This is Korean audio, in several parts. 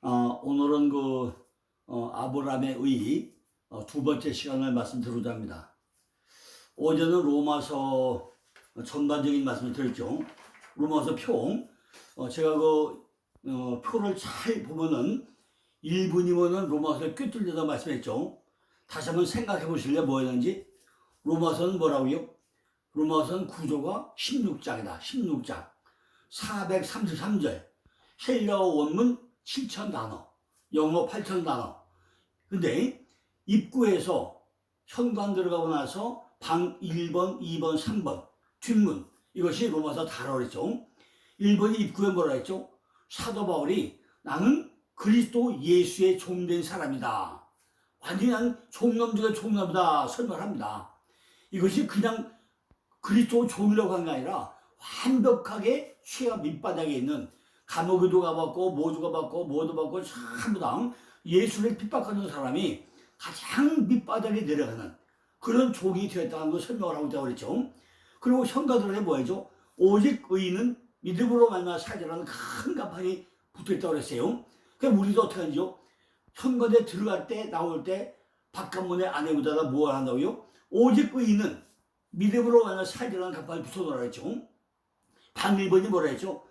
오늘은 아브라함의 의 두 번째 시간을 말씀드리고자 합니다. 어제는 로마서 전반적인 말씀을 드렸죠. 로마서 표. 제가 표를 잘 보면은 1분이면은 로마서를 꿰뚫려다 말씀했죠. 다시 한번 생각해 보실래요? 뭐였는지? 로마서는 뭐라고요? 로마서는 구조가 16장이다. 16장. 433절. 헬라어 원문 7,000단어, 영어 8,000단어. 근데 입구에서 현관 들어가고 나서 방 1번, 2번, 3번, 뒷문, 이것이 로마서 다라고 그랬죠. 1번이 입구에 뭐라 했죠? 사도 바울이 나는 그리스도 예수의 종된 사람이다. 완전히 난 종놈 중에 종놈이다 설명합니다. 이것이 그냥 그리스도 종이라고 한 게 아니라 완벽하게 죄가 밑바닥에 있는, 감옥에도 가봤고 모두 가봤고 뭐도 받고 전부 다 예수를 핍박하는 사람이 가장 밑바닥에 내려가는 그런 종이 되었다는 걸 설명을 하고 있다고 그랬죠. 그리고 현관들에 뭐였죠? 오직 의인은 믿음으로 말미암아 살리라는 큰 간판이 붙어있다고 그랬어요. 그럼 우리도 어떻게 하죠? 현관에 들어갈 때 나올 때 바깥문에 안에보다가 뭐 한다고요? 오직 의인은 믿음으로 말미암아 살리라는 간판이 붙어놓으라 그랬죠. 방 1번이 뭐라 했죠?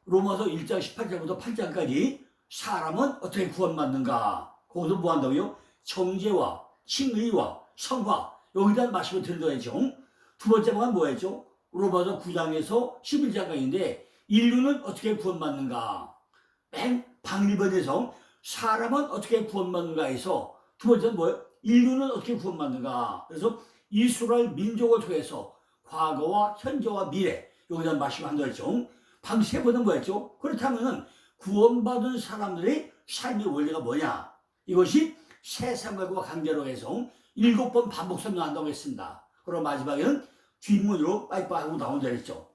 로마서 1장 18절부터 8장까지 사람은 어떻게 구원받는가? 거기서 뭐 한다고요? 정죄와 칭의와 성화, 여기에 대한 말씀을 드린다고 했죠. 두 번째 방은 뭐였죠? 로마서 9장에서 11장까지인데 인류는 어떻게 구원받는가? 맨 방 1번에서 사람은 어떻게 구원받는가 해서 두 번째는 뭐예요? 인류는 어떻게 구원받는가? 그래서 이스라엘 민족을 통해서 과거와 현재와 미래, 여기에 대한 말씀을 한다고 했죠. 방 세 번은 뭐였죠? 그렇다면 구원받은 사람들의 삶의 원리가 뭐냐? 이것이 새 생활과 관계로 해서 7번 반복 설명한다고 했습니다. 그리고 마지막에는 뒷문으로 빠이빠이하고 나온다 했죠.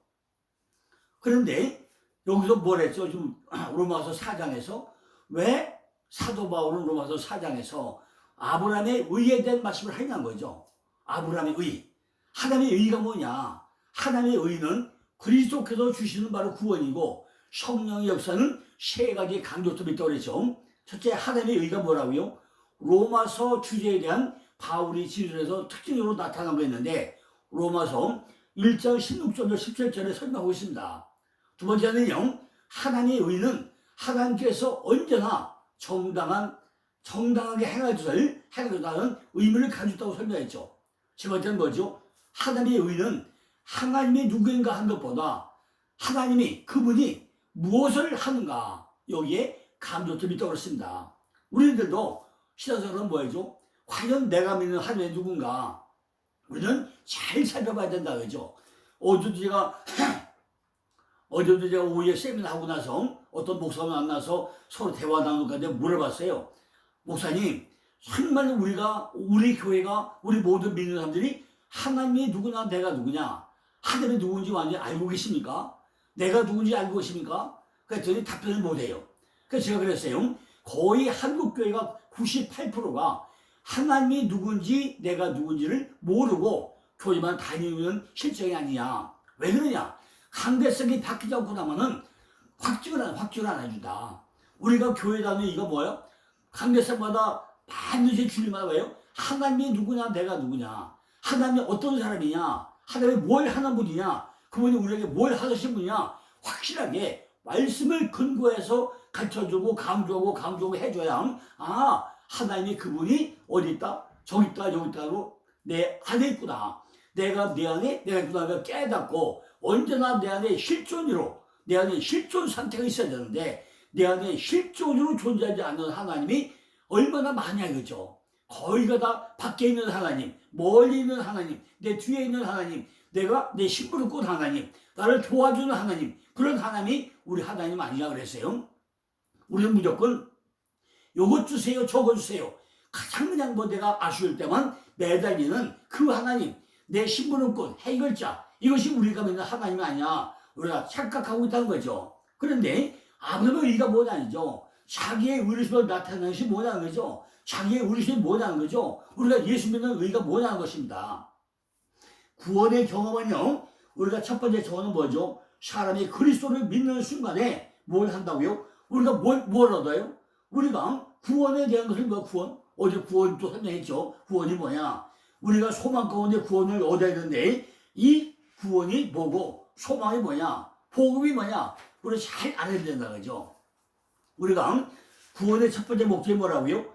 그런데 여기서 뭘 했죠? 지금 로마서 4장에서 왜 사도 바울은 로마서 4장에서 아브라함의 의에 대한 말씀을 하냐는 거죠. 아브라함의 의. 하나님의 의가 뭐냐? 하나님의 의는 그리스도께서 주시는 바로 구원이고 성령의 역사는 세 가지 강조점이 있다고 그랬죠. 첫째, 하나님의 의가 뭐라고요? 로마서 주제에 대한 바울이 진술해서 특징으로 나타나고 있는데 로마서 1장 16절로 17절에 설명하고 있습니다. 두 번째는요, 하나님의 의는 하나님께서 언제나 정당하게 행하는 의무를 가졌다고 설명했죠. 세 번째는 뭐죠? 하나님의 의는 하나님이 누구인가 한 것보다 하나님이 그분이 무엇을 하는가, 여기에 강조점이 있다고 그랬습니다. 우리들도 신앙생활은 뭐죠? 과연 내가 믿는 하나님이 누군가 우리는 잘 살펴봐야 된다 그죠. 어제도 제가 오후에 세미나 하고 나서 어떤 목사가 만나서 서로 대화 나누는데 물어봤어요. 목사님, 정말 우리 교회가 우리 모든 믿는 사람들이 하나님이 누구냐 내가 누구냐, 하나님이 누군지 완전히 알고 계십니까? 내가 누군지 알고 계십니까? 그랬더니 답변을 못해요. 그래서 제가 그랬어요. 거의 한국교회가 98%가 하나님이 누군지 내가 누군지를 모르고 교회만 다니는 실정이 아니냐. 왜 그러냐? 강대성이 바뀌지 않고 나면은 확증을 안 해준다. 우리가 교회 다니는 이거 뭐예요? 강대성마다 반드시 주님마다 왜요? 하나님이 누구냐 내가 누구냐, 하나님이 어떤 사람이냐, 하나님이 뭘 하는 분이냐, 그분이 우리에게 뭘 하신 분이냐 확실하게 말씀을 근거해서 가르쳐주고 강조하고 해줘야 하나님이 그분이 어디 있다 저기 있다 여기 있다로 내 안에 있구나, 내가 내 안에 내가 있구나 깨닫고 언제나 내 안에 실존 상태가 있어야 되는데 내 안에 실존으로 존재하지 않는 하나님이 얼마나 많냐 이거죠. 거의가 다 밖에 있는 하나님, 멀리 있는 하나님, 내 뒤에 있는 하나님, 내가 내 심부름 꾼 하나님, 나를 도와주는 하나님, 그런 하나님이 우리 하나님 아니냐 그랬어요. 우리는 무조건 요것 주세요 저것 주세요, 가장 그냥 내가 아쉬울 때만 매달리는 그 하나님, 내 심부름 꾼 해결자, 이것이 우리가 믿는 하나님이 아니냐 우리가 착각하고 있다는 거죠. 그런데 아브라함의 의가 뭐냐죠. 자기의 의로움을 나타내는 것이 뭐냐는 거죠. 자기의 의로움이 뭐냐는 거죠. 우리가 예수 믿는 의가 뭐냐는 것입니다. 구원의 경험은요, 우리가 첫 번째 경험은 뭐죠? 사람이 그리스도를 믿는 순간에 뭘 한다고요? 우리가 뭘 얻어요? 우리가 구원에 대한 것을 구원? 어제 구원 또 설명했죠. 구원이 뭐냐? 우리가 소망 가운데 구원을 얻어야 되는데 이 구원이 뭐고 소망이 뭐냐? 복음이 뭐냐? 우리 잘 알아야 된다 그죠? 우리가 구원의 첫 번째 목적이 뭐라고요?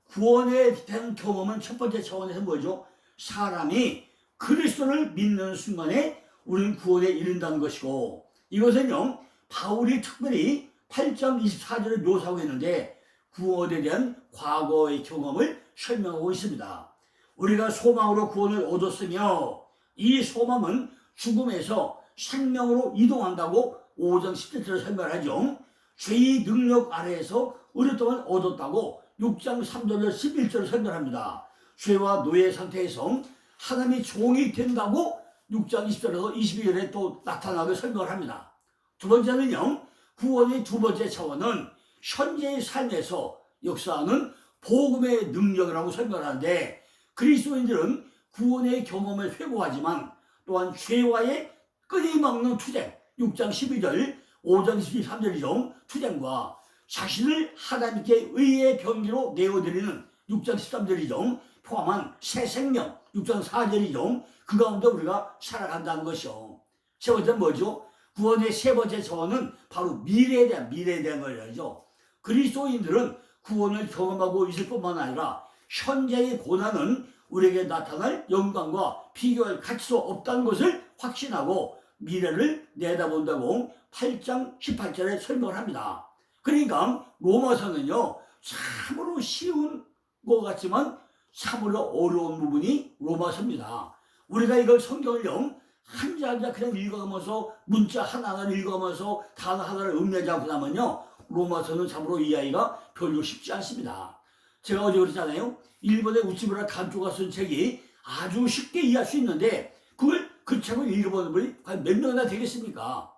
구원에 대한 경험은 첫 번째 차원에서 뭐죠? 사람이 그리스도를 믿는 순간에 우리는 구원에 이른다는 것이고, 이것은요 바울이 특별히 8장 24절을 묘사하고 있는데 구원에 대한 과거의 경험을 설명하고 있습니다. 우리가 소망으로 구원을 얻었으며 이 소망은 죽음에서 생명으로 이동한다고 5장 10절을 설명하죠. 죄의 능력 아래에서 오랫동안 얻었다고 6장 3절 11절을 설명합니다. 죄와 노예 상태에서 하나님의 종이 된다고 6장 20절에서 22절에 또 나타나게 설명을 합니다. 두 번째는요, 구원의 두 번째 차원은 현재의 삶에서 역사하는 복음의 능력이라고 설명하는데, 그리스도인들은 구원의 경험을 회고하지만 또한 죄와의 끊임없는 투쟁, 6장 12절 5장 23절이죠. 투쟁과 자신을 하나님께 의의 병기로 내어드리는 6장 13절이죠. 포함한 새 생명 6장 4절이죠. 그 가운데 우리가 살아간다는 것이요. 세 번째는 뭐죠? 구원의 세 번째 차원은 바로 미래에 대한 거죠. 그리스도인들은 구원을 경험하고 있을 뿐만 아니라 현재의 고난은 우리에게 나타날 영광과 비교할 가치도 없다는 것을 확신하고 미래를 내다본다고 8장 18절에 설명을 합니다. 그러니까 로마서는요 참으로 쉬운 것 같지만 참으로 어려운 부분이 로마서입니다. 우리가 이걸 성경을요 한자 한자 그냥 읽어가면서 문자 하나하나 읽어가면서 단어 하나를 음미하지 않고 나면요 로마서는 참으로 이해하기가 별로 쉽지 않습니다. 제가 어제 그랬잖아요. 일본의 우치무라 간조가 쓴 책이 아주 쉽게 이해할 수 있는데 그걸 그 책을 읽어보는 분이 과연 몇 명이나 되겠습니까?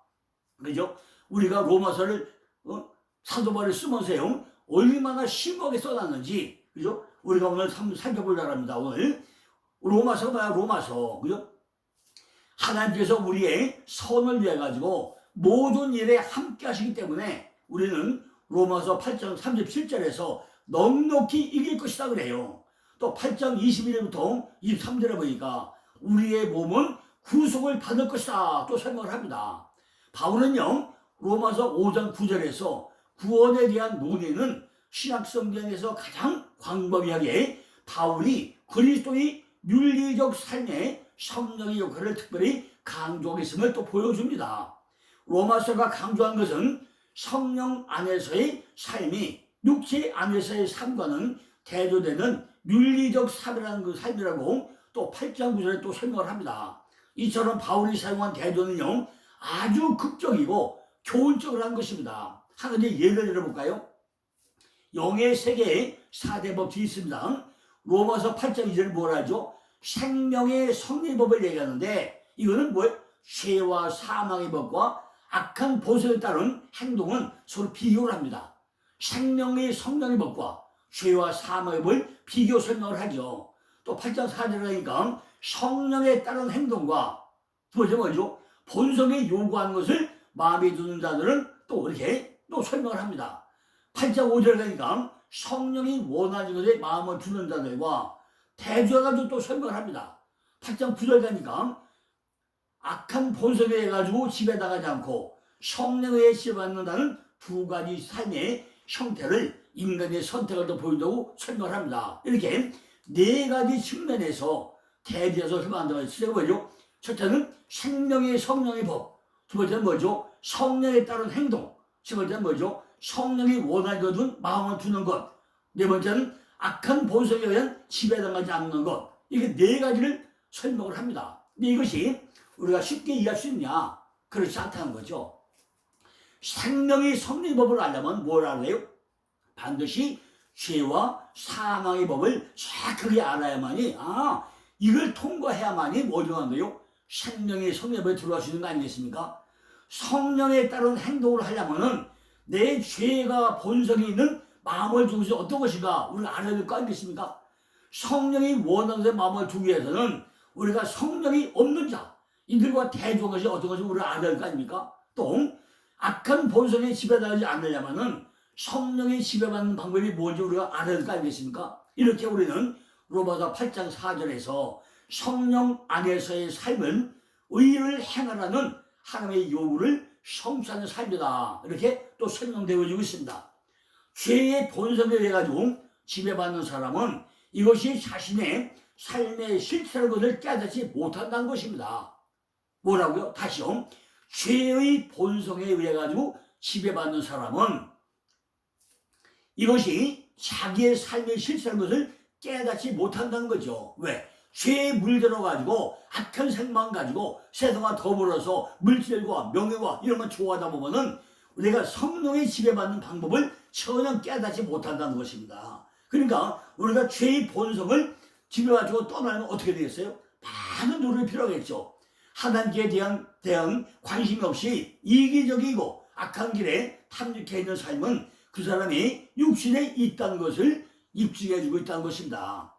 그죠? 우리가 로마서를 사도 바울이 쓰면서요 얼마나 심하게 써놨는지, 그죠? 우리가 오늘 살펴보려고 합니다. 오늘 로마서가 뭐야? 로마서, 그죠? 하나님께서 우리의 선을 위해 가지고 모든 일에 함께 하시기 때문에 우리는 로마서 8장 37절에서 넉넉히 이길 것이다 그래요. 또 8장 21절부터 23절에 보니까 우리의 몸은 구속을 받을 것이다 또 설명을 합니다. 바울은요 로마서 5장 9절에서 구원에 대한 논의는 신약성경에서 가장 광범위하게 바울이 그리스도의 윤리적 삶에 성령의 역할을 특별히 강조하고 있음을 또 보여줍니다. 로마서가 강조한 것은 성령 안에서의 삶이 육체 안에서의 삶과는 대조되는 윤리적 삶이라는 그 삶이라고 또 8장 9절에 또 설명을 합니다. 이처럼 바울이 사용한 대조는요 아주 극적이고 교훈적이라는 것입니다. 한 가지 예를 들어볼까요? 영의 세계에 4대 법칙이 있습니다. 로마서 8장 2절에 뭐라 하죠? 생명의 성리법을 얘기하는데 이거는 뭐예요? 죄와 사망의 법과 악한 본성에 따른 행동은 서로 비교를 합니다. 생명의 성령의 법과 죄와 사망의 법을 비교 설명을 하죠. 또 8장 4절에 하니까 성령에 따른 행동과 두 번째 뭐죠? 본성에 요구하는 것을 마음에 두는 자들은 또 이렇게 또 설명을 합니다. 8장 5절에 가니까 성령이 원하는 것에 마음을 두는 자들과 대조해가지고 또 설명을 합니다. 8장 9절에 가니까 악한 본성에 해가지고 집에 나가지 않고 성령에 지배받는다는 두 가지 삶의 형태를 인간의 선택을 또 보인다고 설명을 합니다. 이렇게 네 가지 측면에서 대비해서 설명한다고 했어요. 뭐죠? 첫째는 생명의 성령의 법, 두 번째는 뭐죠? 성령에 따른 행동, 세 번째는 뭐죠? 성령이 원하는 것은 마음을 두는 것, 네 번째는 악한 본성에 의한 지배당하지 않는 것. 이게 네 가지를 설명을 합니다. 근데 이것이 우리가 쉽게 이해할 수 있냐? 그렇지 않다는 거죠. 생명의 성령의 법을 알려면 뭘 알아요? 반드시 죄와 사망의 법을 정확하게 알아야만이 이걸 통과해야만이 뭐죠 한데요? 생명의 성령의 법에 들어갈 수 있는 거 아니겠습니까? 성령에 따른 행동을 하려면은 내 죄가 본성이 있는 마음을 두고 있는 어떤 것인가 우리가 알아야 될 거 아니겠습니까? 성령이 원하는 데 마음을 두기 위해서는 우리가 성령이 없는 자 이들과 대조한 것이 어떤 것인지 우리가 알아야 될 거 아닙니까? 또 악한 본성에 지배당하지 않으려면은 성령의 지배받는 방법이 뭔지 우리가 알아야 될 거 아니겠습니까? 이렇게 우리는 로마서 8장 4절에서 성령 안에서의 삶은 의를 행하라는 하나님의 요구를 성취하는 삶이다. 이렇게 또 설명되어지고 있습니다. 죄의 본성에 대해 가지고 지배받는 사람은 이것이 자신의 삶의 실체라는 것을 깨닫지 못한다는 것입니다. 뭐라고요? 다시요. 죄의 본성에 의해 가지고 지배받는 사람은 이것이 자기의 삶의 실체라는 것을 깨닫지 못한다는 거죠. 왜? 죄에 물들어 가지고 악한 생각 가지고 세상과 더불어서 물질과 명예와 이런 걸 좋아하다 보면은 우리가 성령의 지배받는 방법을 전혀 깨닫지 못한다는 것입니다. 그러니까 우리가 죄의 본성을 지배가지고 떠나면 어떻게 되겠어요? 많은 노력이 필요하겠죠. 하나님께 대한 관심이 없이 이기적이고 악한 길에 탐닉해 있는 삶은 그 사람이 육신에 있다는 것을 입증해주고 있다는 것입니다.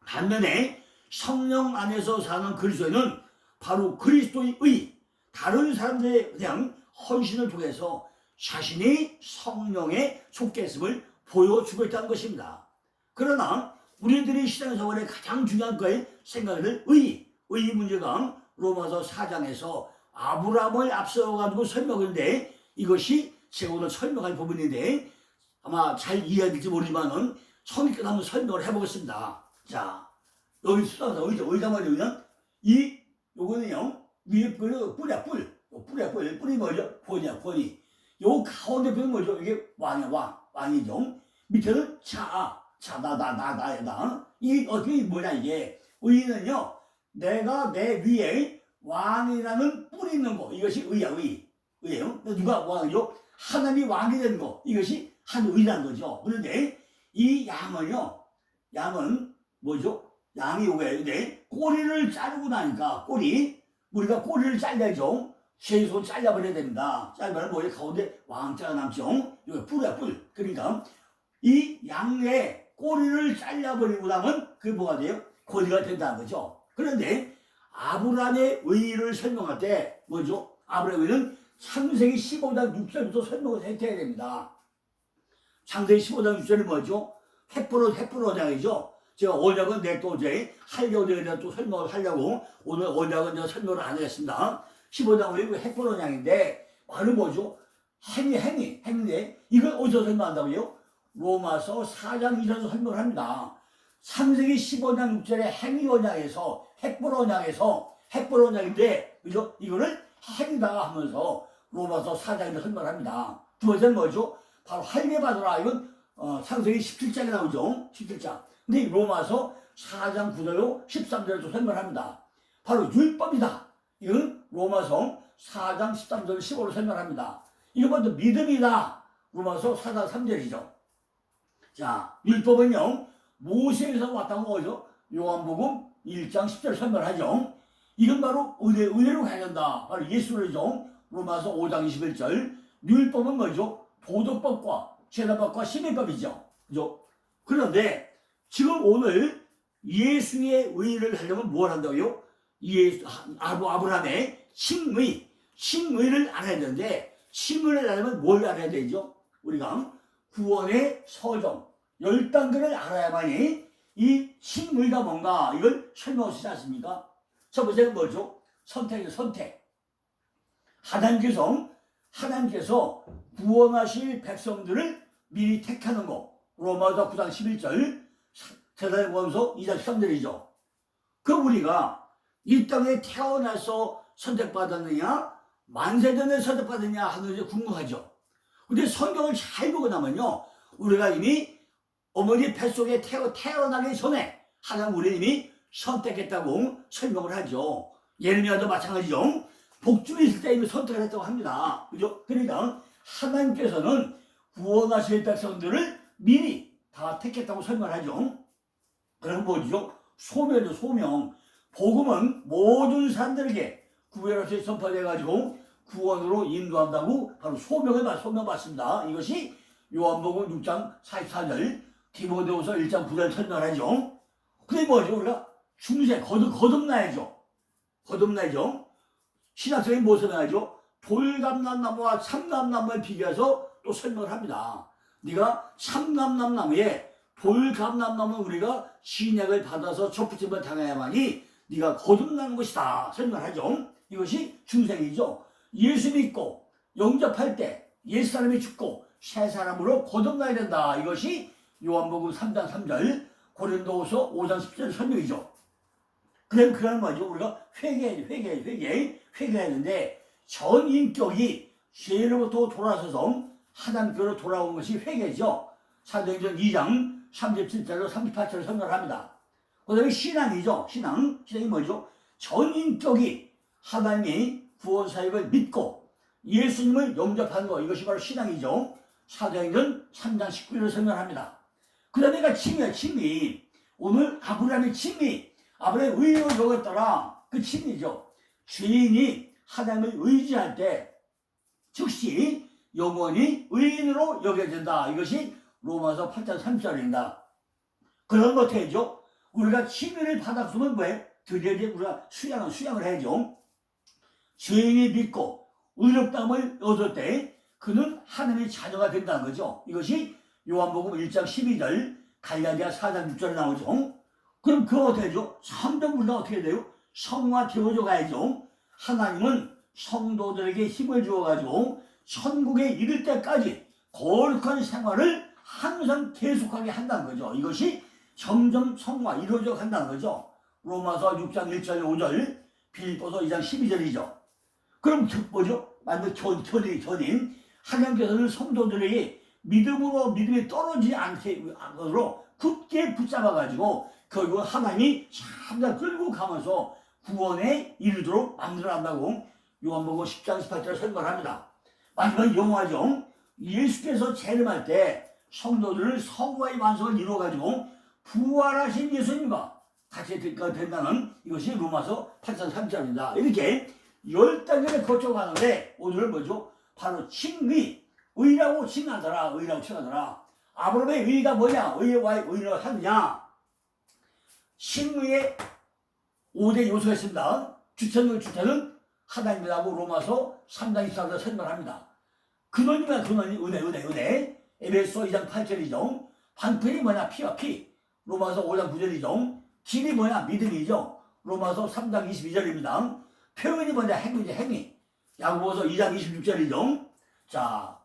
반면에 성령 안에서 사는 그리스도인은 바로 그리스도의 의, 다른 사람들에 대한 헌신을 통해서 자신이 성령에 속해 있음을 보여주고 있다는 것입니다. 그러나 우리들이 신앙생활에 가장 중요한 거에 생각을 의 문제가 로마서 4장에서 아브라함을 앞서가지고 설명하는데 이것이 제가 오늘 설명할 부분인데 아마 잘 이해될지 모르지만은 성의껏 한번 설명을 해보겠습니다. 자, 여기 수상사 어디다 말이면 요거는요 위에 뿌리야 뿌리 뭐죠? 권이. 요 가운데 뼈는 뭐죠? 이게 왕이죠. 밑에는 나. 이 어떻게 뭐냐 이게 의는요 내가 내 위에 왕이라는 뿔이 있는 거 이것이 의예요. 누가 왕이죠? 하나님이 왕이 되는 거 이것이 한 의라는 거죠. 그런데 이 양은 뭐죠? 양이 왜 꼬리를 자르고 나니까 우리가 꼬리를 잘라야죠. 최소 잘라버려야 됩니다. 잘라버리면 뭐지? 가운데 왕자가 남죠. 이거 뿔이야 뿔. 그러니까 이 양의 꼬리를 잘라버리고 나면 그게 뭐가 돼요? 고리가 된다는 거죠. 그런데 아브라함의 의를 설명할 때 뭐죠? 아브라함의 의는 창세기 15장 6절부터 설명을 해야 됩니다. 창세기 15장 6절이 뭐죠? 햇불 언약이죠. 제가 언약은 또 하려고 또 설명을 하려고 오늘 언약은 제가 설명을 안 하겠습니다. 15장은 햇불 언약인데 말은 뭐죠? 행인데 이걸 어디서 설명한다고요? 로마서 4장 2절에서 설명을 합니다. 창세기 15장 6절에 행위 언약에서 햇불 언약인데 그죠? 이거를 행위다 하면서 로마서 4장에서 설명을 합니다. 두 번째는 뭐죠? 바로 할례 받으라. 이건 창세기 17장에 나오죠. 17장. 근데 로마서 4장 9절로 13절에서 설명을 합니다. 바로 율법이다. 이건 로마서 4장 13절 15로 설명합니다. 이거 먼저 믿음이다. 로마서 4장 3절이죠. 자, 율법은요 모세에서 왔다고 하죠. 요한복음 1장 10절 설명하죠. 이건 바로 은혜로 가야 된다. 바로 예수를죠. 로마서 5장 21절. 율법은 뭐죠? 도덕법과 제사법과 십일법이죠. 그죠? 그런데 지금 오늘 예수의 의를 하려면 뭘 한다고요? 아브라함의 칭의를 알아야 되는데 칭의를 하려면 뭘 알아야 되죠? 우리가 구원의 서정 10단계를 알아야만이 이 칭의가 뭔가 이걸 설명할 수 있지 않습니까? 첫 번째는 뭐죠? 선택. 하나님께서 구원하실 백성들을 미리 택하는 거. 로마서 9장 11절, 데살로니가서 2장 13절이죠. 그 우리가 이 땅에 태어나서 선택받았느냐, 만세전에 선택받았느냐 하는 게 궁금하죠. 근데 성경을 잘 보고 나면요, 우리가 이미 어머니 뱃속에 태어나기 전에 하나님 우리 이미 선택했다고 설명을 하죠. 예레미야도 마찬가지죠. 복중에 있을 때 이미 선택을 했다고 합니다. 그죠? 그러니까 하나님께서는 구원하실 백성들을 미리 다 택했다고 설명하죠. 그럼 뭐죠? 소명. 복음은 모든 사람들에게 구별없이 선포돼가지고 구원으로 인도한다고 바로 소명받습니다. 이것이 요한복음 6장 44절, 디모데후서 1장 9절 설명하죠. 그게 뭐죠? 우리가 중세 거듭나야죠. 신학생이 뭐 설명하죠? 돌감람나무와 참감나무를 비교해서 또 설명을 합니다. 네가 참감람나무에 돌감람나무 우리가 신약을 받아서 접붙임을 당해야만이 네가 거듭나는 것이다 설명하죠. 이것이 중생이죠. 예수 믿고 영접할 때 옛사람이 죽고 새 사람으로 거듭나야 된다. 이것이 요한복음 3장 3절 고린도후서 5장 10절 설명이죠. 그런 말이죠. 우리가 회개해야 되는데 전 인격이 죄로부터 돌아서서 하나님께로 돌아온 것이 회개죠. 사도행전 2장 37절로 38절을 설명합니다. 그 다음에 신앙이죠. 신앙이 뭐죠? 전 인격이 하나님의 구원사역을 믿고 예수님을 영접하는 것, 이것이 바로 신앙이죠. 사도행전 3장 19절을 설명합니다. 그 다음에가 칭이야, 칭이. 오늘 아브라함의 칭이, 아브라함의 의로 여겼더라. 그 칭이죠. 죄인이 하나님을 의지할 때 즉시 영원히 의인으로 여겨진다. 이것이 로마서 8장 3절입니다. 그런 것 해야죠. 우리가 칭의를 받았으면 뭐해? 드디어 우리가 수양을 해야죠. 죄인이 믿고 의롭다함을 얻을 때 그는 하나님의 자녀가 된다는 거죠. 이것이 요한복음 1장 12절 갈라디아 4장 6절 나오죠. 그럼 그거 어떻게 되죠? 성전물과 어떻게 돼요? 성화 되어져 가야죠. 하나님은 성도들에게 힘을 주어가지고 천국에 이를 때까지 거룩한 생활을 항상 계속하게 한다는 거죠. 이것이 점점 성화 이루어져 간다는 거죠. 로마서 6장 1절 5절 빌립보서 2장 12절이죠. 그럼 뭐죠? 만약 견인 하나님께서는 성도들에게 믿음이 떨어지지 않게 하도록 굳게 붙잡아가지고 결국 하나님이 참다 끌고 가면서 구원에 이르도록 만들어낸다고 요한복음 10장 18절 설명합니다. 마지막 영화죠. 예수께서 재림할 때 성도들을 성화의 완성을 이루어가지고 부활하신 예수님과 같이 된다는 이것이 로마서 8장 3절입니다. 이렇게 10단계를 거쳐가는데 오늘은 뭐죠? 바로 칭의, 의라고 칭하더라. 아브라함의 의가 뭐냐? 의라고 하느냐? 칭의의 5대 요소가 있습니다. 주체는 하나님이라고 로마서 3장 24절 설명합니다. 근원이 은혜. 에베소 2장 8절이죠. 방편이 뭐냐? 피와 피. 로마서 5장 9절이죠. 길이 뭐냐? 믿음이죠. 로마서 3장 22절입니다. 표현이 뭐냐? 행위. 야고보서 2장 26절이죠. 자,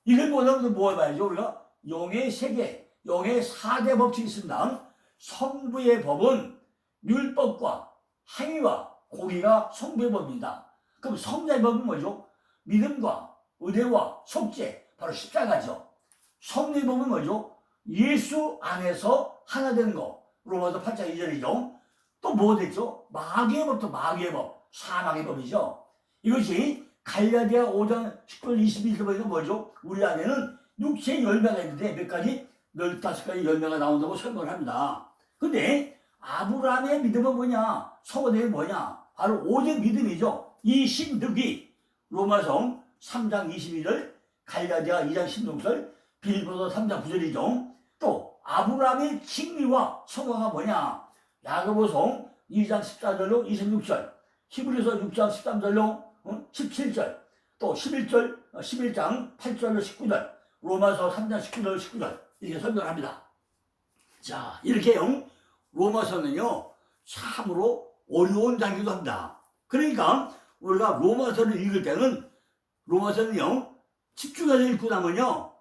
이걸 보면 뭐 해봐야죠? 우리가 영의 세계, 영의 4대 법칙이 있습니다. 성부의 법은 율법과 행위와 공의가 성부의 법입니다. 그럼 성자의 법은 뭐죠? 믿음과 의뢰와 속죄, 바로 십자가죠. 성리의 법은 뭐죠? 예수 안에서 하나 되는 거. 로마서 8장 2절이죠. 또 뭐가 됐죠? 마귀의 법, 사망의 법이죠. 이것이 갈라디아 5장 19절 21절 보니까 뭐죠? 우리 안에는 육체의 열매가 있는데 몇 가지? 15가지 열매가 나온다고 설명을 합니다. 근데 아브라함의 믿음은 뭐냐? 성도의 뭐냐? 바로 오직 믿음이죠. 이 신득이 로마서 3장 22절, 갈라디아 2장 16절, 빌립보서 3장 9절이죠. 또 아브라함의 칭의와 성화가 뭐냐? 야고보서 2장 14절로 26절, 히브리서 6장 13절로 17절, 또 11장 8절로 19절, 로마서 3장 19절 이렇게 설명합니다. 자, 이렇게요. 로마서는요 참으로 어려운 장기도 합니다. 그러니까 우리가 로마서를 읽을 때는 로마서는요 집중해서 읽고 나면요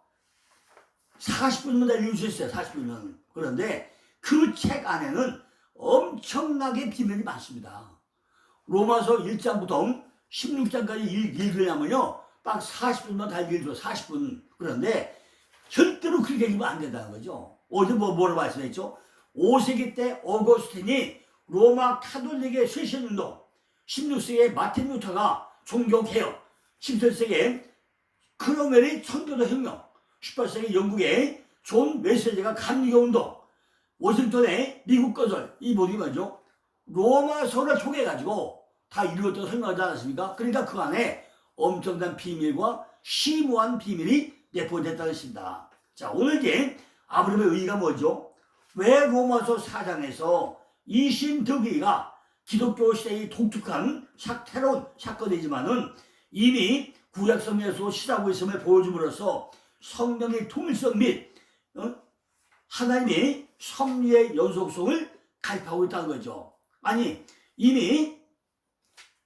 40분만 다 읽을 수 있어요. 40분은. 그런데 그 책 안에는 엄청나게 비밀이 많습니다. 로마서 1장부터 16장까지 읽으려면요 딱 40분만 다 읽어줘. 40분. 그런데 절대로 그렇게 읽으면 안 된다는 거죠. 어제 뭐라고 말씀했죠? 5세기 때 어거스틴이 로마 카톨릭의 쇄신운동, 16세기에 마틴 루터가 종교개혁, 17세기에 크로멜의 청교도 혁명, 18세기 영국의 존 웨슬리가 감리교운동, 워싱턴의 미국 거절, 이 모든 게 뭐죠? 로마서를 통해가지고 다 이루었다고 설명하지 않았습니까? 그러니까 그 안에 엄청난 비밀과 심오한 비밀이 내포됐다는 것입니다. 자, 오늘 이제 아브라함의 의의가 뭐죠? 왜 로마서 4장에서 이신득의가 기독교 시대의 독특한 새로운 사건이지만은 이미 구약성에서 시사하고 있음을 보여줌으로써 성령의 통일성 및 하나님의 섭리의 연속성을 가입하고 있다는 거죠. 아니 이미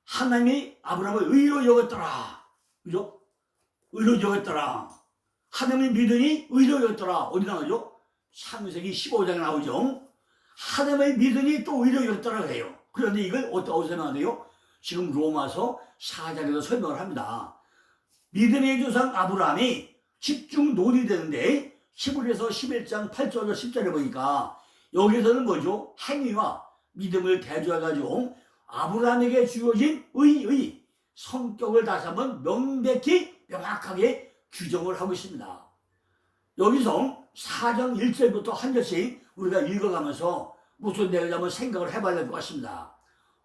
하나님이 아브라함을 의로 여겼더라. 그죠? 의로 여겼더라. 하나님을 믿으니 의로 여겼더라. 어디 나오죠? 창세기 15장에 나오죠. 하나님을 믿으니 또 의로 여겼더라 그래요. 그런데 이걸 어디서 나와요? 지금 로마서 4장에서 설명을 합니다. 믿음의 조상 아브라함이 집중 논의되는데 11에서 11장 8절에서 10절에 보니까 여기서는 뭐죠? 행위와 믿음을 대조해가지고 아브라함에게 주어진 의의 성격을 다시 한번 명확하게 규정을 하고 있습니다. 여기서 4장 1절부터 한 절씩 우리가 읽어가면서 무슨 내용인지 한번 생각을 해봐야 될 것 같습니다.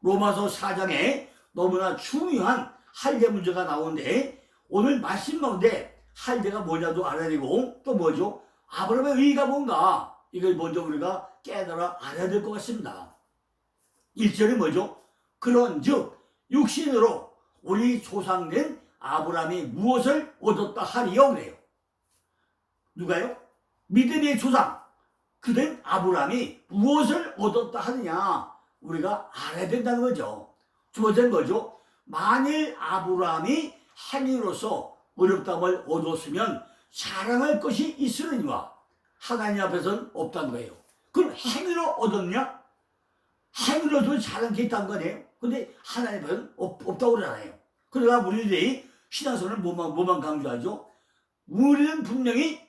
로마서 4장에 너무나 중요한 할례 문제가 나오는데 오늘 말씀 가운데 할례가 뭐냐도 알아야 되고 또 뭐죠? 아브라함의 의의가 뭔가 이걸 먼저 우리가 깨달아 알아야 될 것 같습니다. 1절이 뭐죠? 그런즉 육신으로 우리 조상된 아브라함이 무엇을 얻었다 하리요 그래요. 누가요? 믿음의 조상 그된 아브라함이 무엇을 얻었다 하느냐 우리가 알아야 된다는 거죠. 두 번째는 뭐죠? 만일 아브라함이 행위로서 어렵다함을 얻었으면 자랑할 것이 있으려니와 하나님 앞에서는 없다는 거예요. 그럼 행위로 얻었냐? 행위로도 자랑할 게 있다는 거네요. 근데 하나님 앞에서는 없다고 그러잖아요. 그러나 우리들이 신앙생활을 뭐만 강조하죠? 우리는 분명히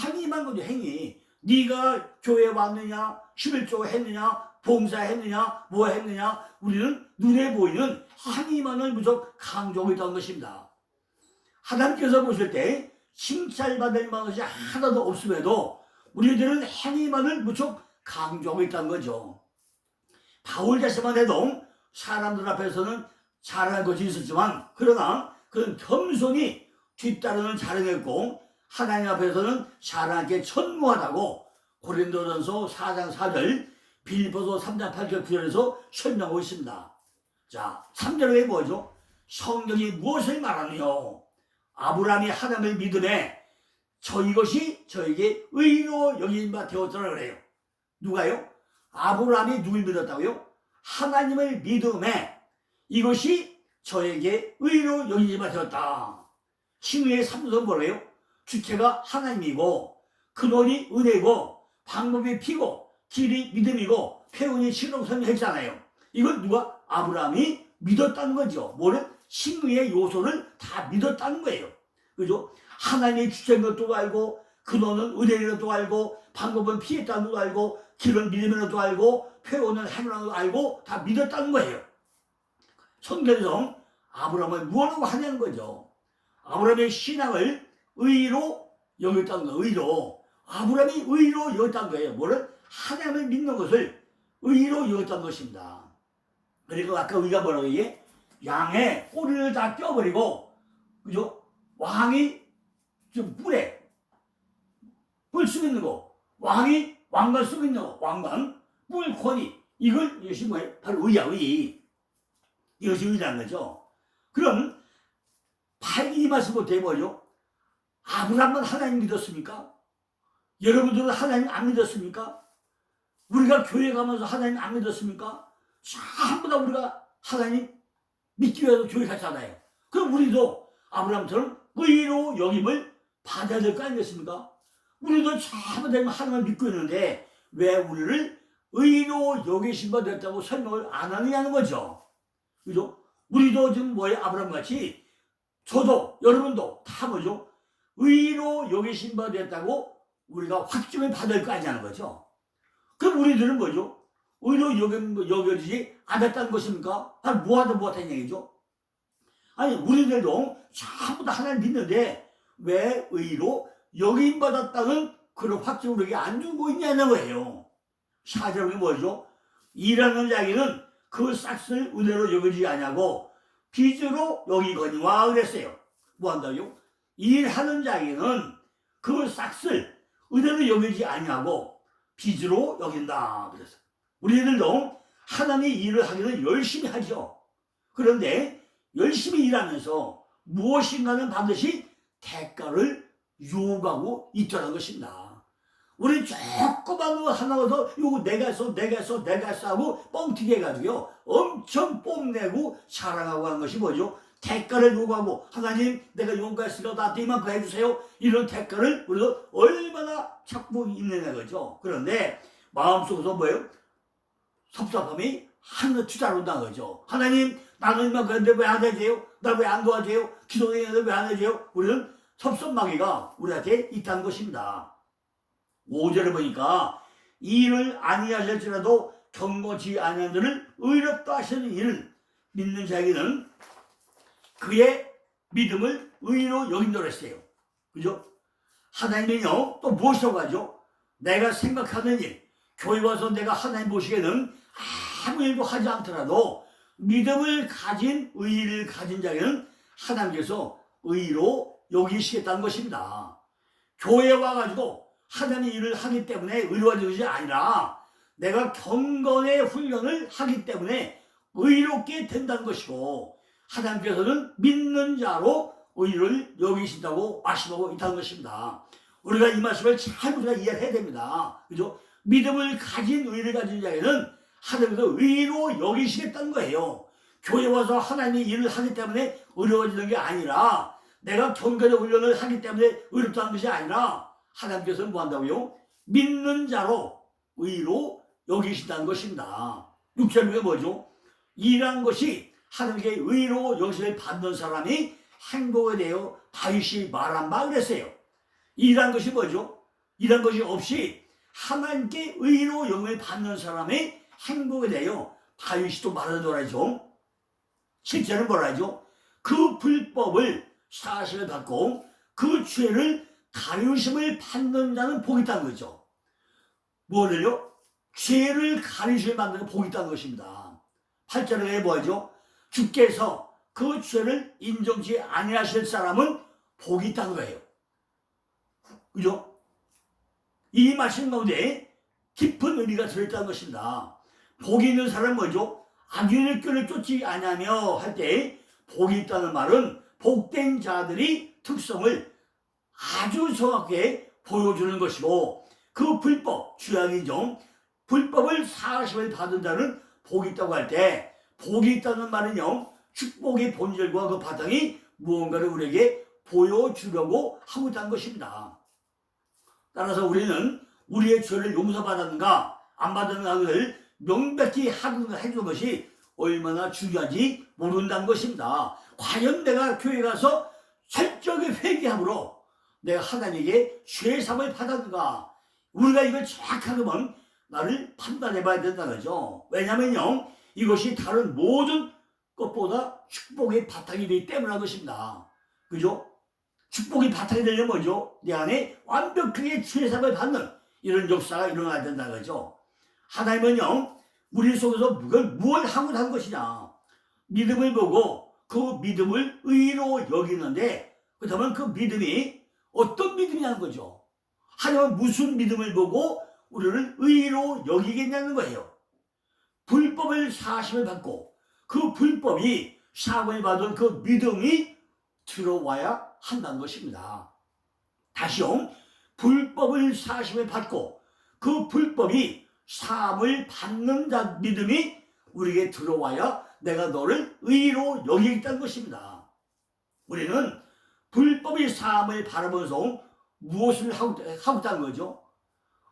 행위만 거죠. 행위. 네가 교회 왔느냐, 11조 했느냐, 봉사했느냐, 뭐 했느냐, 우리는 눈에 보이는 행위만을 무척 강조하고 있다는 것입니다. 하나님께서 보실 때 칭찬받을 만한 것이 하나도 없음에도 우리들은 행위만을 무척 강조하고 있다는 거죠. 바울 자신만 해도 사람들 앞에서는 자랑할 것이 있었지만 그러나 그는 겸손히 뒤따르는 자랑했고 하나님 앞에서는 자랑할 게 천무하다고 고린도전서 4장 4절 빌립보서 3장 8절 9절에서 설명하고 있습니다. 자, 3절에 뭐죠? 성경이 무엇을 말하느냐? 아브라함이 하나님을 믿음에 이것이 저에게 의로 여긴 바 되었더라 그래요. 누가요? 아브라함이 누굴 믿었다고요? 하나님을 믿음에 이것이 저에게 의로 여긴 바 되었다. 신유의 3조는 뭐래요? 주체가 하나님이고 근원이 은혜고 방법이 피고 길이 믿음이고 표현이 신앙성이 했잖아요. 이걸 누가? 아브라함이 믿었다는 거죠. 뭐를? 신유의 요소를 다 믿었다는 거예요. 그죠? 하나님의 주체인 것도 알고 근원은 은혜인 것도 알고 방법은 피했다는 것도 알고 길은 믿음인 것도 알고 표현은 행하는 것도 알고 다 믿었다는 거예요. 성경에서 아브라함을 무엇으로 하냐는 거죠. 아브라함의 신앙을 의로 여겼다는 거예요. 의로. 아브라함이 의로 여겼다는 거예요. 뭐를? 하나님을 믿는 것을 의로 여겼다는 것입니다. 그리고 아까 우리가 뭐라고 얘기해? 양의 꼬리를 다 떼어버리고 그죠? 왕이 좀 뿔 쓰고 있는 거 왕이 왕관 쓰고 있는 거 왕관 뿔 권위 이것이 뭐예요? 바로 의야 의. 이것이 의라는 거죠. 그럼 이 말씀 어떻게 뭐죠? 아브라함만 하나님 믿었습니까? 여러분들은 하나님 안 믿었습니까? 우리가 교회 가면서 하나님 안 믿었습니까? 전부 다 우리가 하나님 믿기 위해서 교회 갔잖아요. 그럼 우리도 아브라함처럼 의로 여김을 받아야 될 거 아니겠습니까? 우리도 전부 다 하나님을 믿고 있는데 왜 우리를 의로 여기신 바 됐다고 설명을 안 하느냐는 거죠. 그죠? 우리도 지금 뭐예요? 아브라함 같이 저도 여러분도 다 뭐죠? 의로 여기신 바 됐다고 우리가 확증을 받을 거 아니냐는 거죠. 그럼 우리들은 뭐죠? 의로 여겨지지 않았다는 것입니까? 아니 뭐하던 얘기죠? 아니 우리들도 전부 다 하나님 믿는데 왜 의로 여김받았다는 그런 확증을 우리에게 안 주고 있냐는 거예요. 4절이 뭐죠? 일하는 자기는 그 싹을 은혜로 여기지 아니하고 빚으로 여기거니와 그랬어요. 뭐 한다고요? 일하는 자기는 그 싹을 은혜로 여기지 아니하고 빚으로 여긴다 그랬어요. 우리들도 하나님의 일을 하기는 열심히 하죠. 그런데 열심히 일하면서 무엇인가는 반드시 대가를 유혹하고 있다는 것입니다. 우리 조그만 거 하나라도 이거 내가 했어 하고 뻥튀기 해가지고요 엄청 뽐내고 자랑하고 하는 것이 뭐죠? 대가를 요구하고 하나님 내가 용감했으니까 나한테 이만큼 해주세요. 이런 대가를 우리가 얼마나 찾고 있느냐 거죠. 그런데 마음속에서 뭐예요? 섭섭함이 하늘 투자로온다는 거죠. 하나님 나는 이만큼 했는데 왜 안 해줘요? 나 왜 안 도와줘요? 기도했는데 왜 안 해줘요? 우리는 섭섭마귀가 우리한테 있다는 것입니다. 5절에 보니까 이 일을 아니하실지라도 경건치 아니한 자를 의롭다 하시는 이를 믿는 자에게는 그의 믿음을 의로 여긴다고 했어요. 그죠? 하나님은요 또 무엇이라고 하죠? 내가 생각하는 일, 교회 와서 내가 하나님 보시기에는 아무 일도 하지 않더라도 믿음을 가진 의를 가진 자에게는 하나님께서 의로 여기시겠다는 것입니다. 교회에 와가지고 하나님의 일을 하기 때문에 의로워진 것이 아니라 내가 경건의 훈련을 하기 때문에 의롭게 된다는 것이고 하나님께서는 믿는 자로 의를 여기신다고 말씀하고 있다는 것입니다. 우리가 이 말씀을 잘 우리가 이해해야 됩니다. 그죠? 믿음을 가진 의를 가진 자에게는 하나님께서 의로 여기시겠다는 거예요. 교회 와서 하나님의 일을 하기 때문에 의로워지는 게 아니라 내가 경건의 훈련을 하기 때문에 의롭다는 것이 아니라 하나님께서는 뭐 한다고요? 믿는 자로 의로 여기신다는 것입니다. 6절에 뭐죠? 이란 것이 하나님께 의로 여기심을 받는 사람이 행복에 대하여 다윗이 말한 바 그랬어요. 이란 것이 뭐죠? 이란 것이 없이 하나님께 의로 여김을 받는 사람의 행복에 대하여 다윗이 또 말하더라죠. 실제는 뭐라 하죠? 그 불법을 사실을 받고 그 죄를 가리우심을 받는 자는 복이 있다는 거죠. 뭐를요? 죄를 가리우심을 받는 자는 복이 있다는 것입니다. 8절에 뭐하죠? 주께서 그 죄를 인정치 아니하실 사람은 복이 있다는 거예요. 그죠? 이 말씀 가운데 깊은 의미가 들어있다는 것입니다. 복이 있는 사람은 뭐죠? 악인의 꾀를 쫓지 아니하며 할 때 복이 있다는 말은 복된 자들이 특성을 아주 정확하게 보여주는 것이고 그 불법, 죄악인정, 불법을 사하심을 받은 자는 복이 있다고 할 때 복이 있다는 말은요 축복의 본질과 그 바탕이 무언가를 우리에게 보여주려고 하고 있다는 것입니다. 따라서 우리는 우리의 죄를 용서받았는가 안 받았는가를 명백히 해주는 것이 얼마나 중요한지 모른다는 것입니다. 과연 내가 교회 가서 철저하게 회개함으로 내가 하나님에게 죄사함을 받았는가? 우리가 이걸 정확하게 보면 나를 판단해 봐야 된다는 거죠. 왜냐면요 이것이 다른 모든 것보다 축복의 바탕이 되기 때문인 것입니다. 그죠? 축복이 바탕이 되려면 뭐죠? 내 안에 완벽하게 죄사함을 받는 이런 역사가 일어나야 된다는 거죠. 하나님은요 우리 속에서 뭘 하고 한 것이냐? 믿음을 보고 그 믿음을 의로 여기는데 그렇다면 그 믿음이 어떤 믿음이냐는 거죠. 하나님은 무슨 믿음을 보고 우리를 의로 여기겠냐는 거예요. 불법을 사하심을 받고 그 불법이 사함을 받은 그 믿음이 들어와야 한다는 것입니다. 다시요. 불법을 사하심을 받고 그 불법이 사함을 받는 자 믿음이 우리에게 들어와야 내가 너를 의로 여기겠다는 것입니다. 우리는 불법의 사함을 바라보면서 무엇을 하고 있다는 거죠?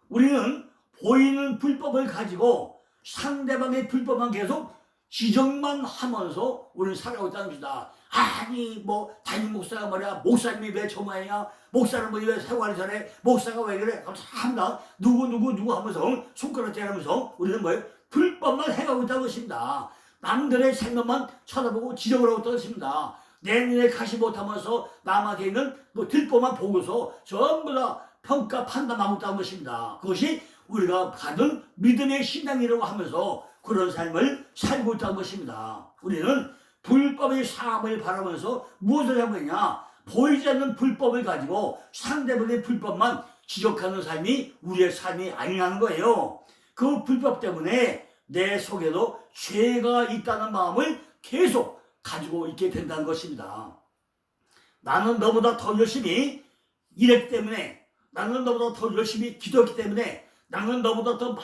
우리는 보이는 불법을 가지고 상대방의 불법만 계속 지적만 하면서 우리는 살아가고 있다는 것이다. 아니 담임 목사가 말이야 목사님이 왜 저 모양이야 목사는 왜 생활이 잘해 목사가 왜 그래 참나 누구 하면서 손가락 대하면서 우리는 뭐예요? 불법만 해가고 있다는 것입니다. 남들의 생각만 쳐다보고 지적을 하고 있다는 것입니다. 내 눈에 가시 못하면서 남한테 있는 들보만 보고서 전부 다 평가 판단하고 있다는 것입니다. 그것이 우리가 받은 믿음의 신앙이라고 하면서 그런 삶을 살고 있다는 것입니다. 우리는 불법의 사함을 바라면서 무엇을 하고 있냐? 보이지 않는 불법을 가지고 상대방의 불법만 지적하는 삶이 우리의 삶이 아니라는 거예요. 그 불법 때문에 내 속에도 죄가 있다는 마음을 계속 가지고 있게 된다는 것입니다. 나는 너보다 더 열심히 일했기 때문에, 나는 너보다 더 열심히 기도했기 때문에, 나는 너보다 더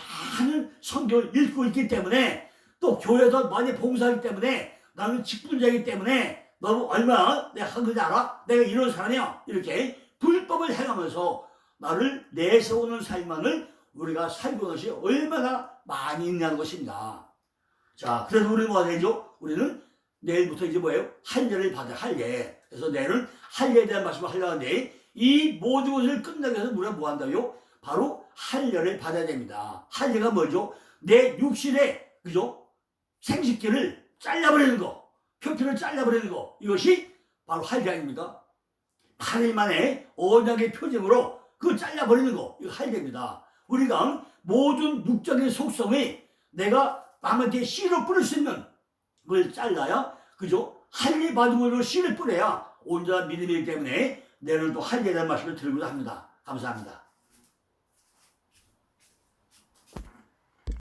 많은 성경을 읽고 있기 때문에, 또 교회에서 많이 봉사하기 때문에, 나는 직분자이기 때문에 너는 얼마나 내가 한 건지 알아? 내가 이런 사람이야. 이렇게 불법을 행하면서 나를 내세우는 삶만을 우리가 살고 있는 것이 얼마나 많이 있냐는 것입니다. 자, 그래서 우리는 뭐가 되죠? 우리는 내일부터 이제 뭐예요? 할례를 받아, 할례. 그래서 내일은 할례에 대한 말씀을 하려고 하는데, 이 모든 것을 끝나기 위해서 우리가 뭐 한다고요? 바로 할례를 받아야 됩니다. 할례가 뭐죠? 내 육신의, 그죠? 생식기를 잘라버리는 거, 표피를 잘라버리는 거, 이것이 바로 할례 아닙니까? 8일 만에 언약의 표징으로 그 잘라버리는 거, 이거 할례입니다. 우리가 모든 육적인 속성이 내가 남한테 씨로 뿌릴 수 있는 걸 잘라야, 그죠? 할례 받은 걸로 씨를 뿌려야 온전한 믿음이기 때문에 내일은 또 할례에 대한 말씀을 드리고자 합니다. 감사합니다.